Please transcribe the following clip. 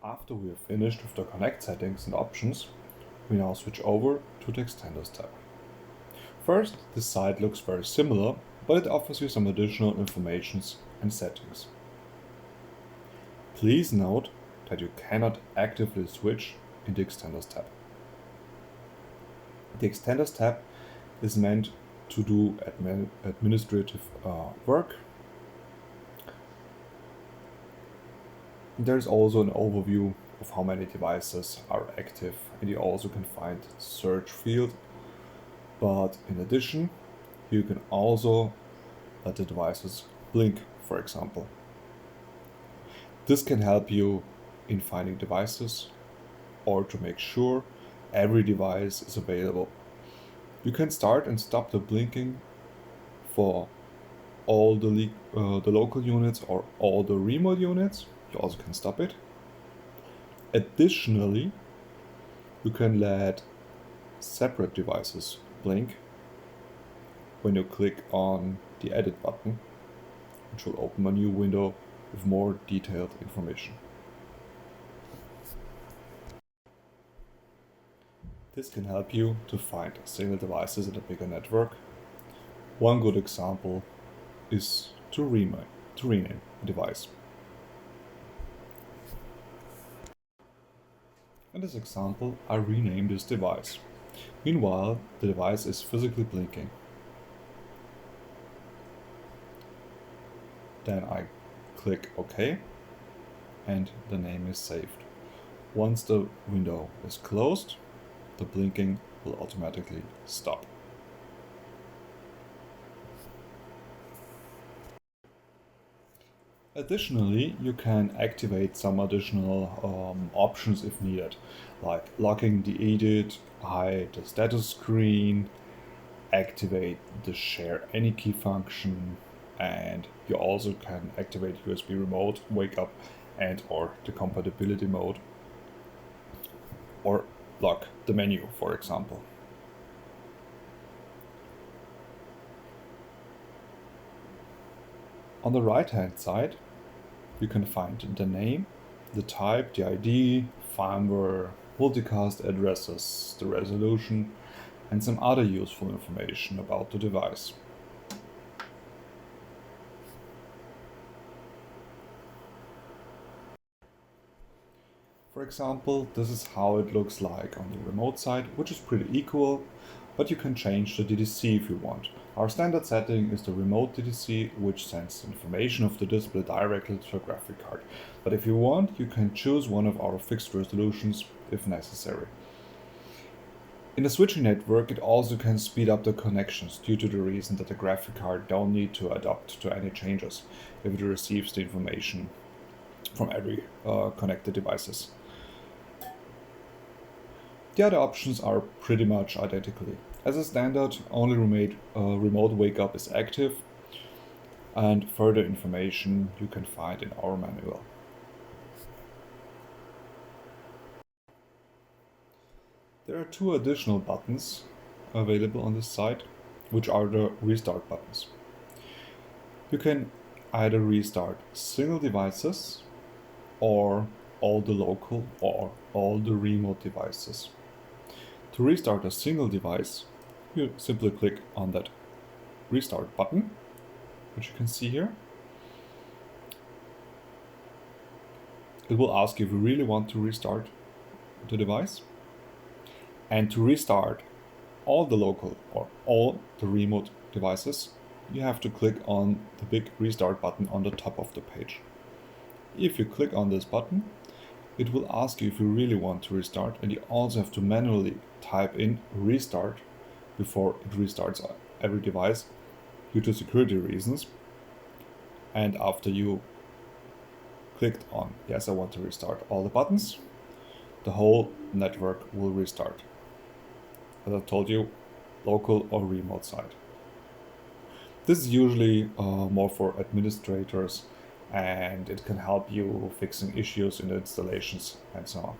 After we have finished with the Connect settings and options, we now switch over to the Extenders tab. First, this site looks very similar, but it offers you some additional informations and settings. Please note that you cannot actively switch in the Extenders tab. The Extenders tab is meant to do administrative work. There's also an overview of how many devices are active, and you also can find the search field. But in addition, you can also let the devices blink, for example. This can help you in finding devices or to make sure every device is available. You can start and stop the blinking for all the local units or all the remote units. You also can stop it. Additionally, you can let separate devices blink when you click on the edit button, which will open a new window with more detailed information. This can help you to find single devices in a bigger network. One good example is to rename a device. In this example, I rename this device. Meanwhile, the device is physically blinking. Then I click OK, and the name is saved. Once the window is closed, the blinking will automatically stop. Additionally, you can activate some additional options if needed, like locking the edit, hide the status screen, activate the share any key function, and you also can activate USB remote, wake up, and or the compatibility mode, or lock the menu, for example. On the right hand side, you can find the name, the type, the ID, firmware, multicast addresses, the resolution, and some other useful information about the device. For example, this is how it looks like on the remote side, which is pretty equal, but you can change the DDC if you want. Our standard setting is the remote DDC, which sends information of the display directly to the graphic card. But if you want, you can choose one of our fixed resolutions if necessary. In the switching network, it also can speed up the connections due to the reason that the graphic card don't need to adapt to any changes if it receives the information from every connected devices. The other options are pretty much identical. As a standard, only remote wake up is active, and further information you can find in our manual. There are two additional buttons available on this site, which are the restart buttons. You can either restart single devices or all the local or all the remote devices. To restart a single device, you simply click on that restart button, which you can see here. It will ask if you really want to restart the device. And to restart all the local or all the remote devices, you have to click on the big restart button on the top of the page. If you click on this button, it will ask you if you really want to restart, and you also have to manually type in restart before it restarts every device due to security reasons. And after you clicked on yes, I want to restart all the buttons, the whole network will restart. As I told you, local or remote side. This is usually more for administrators, and it can help you fixing issues in the installations and so on.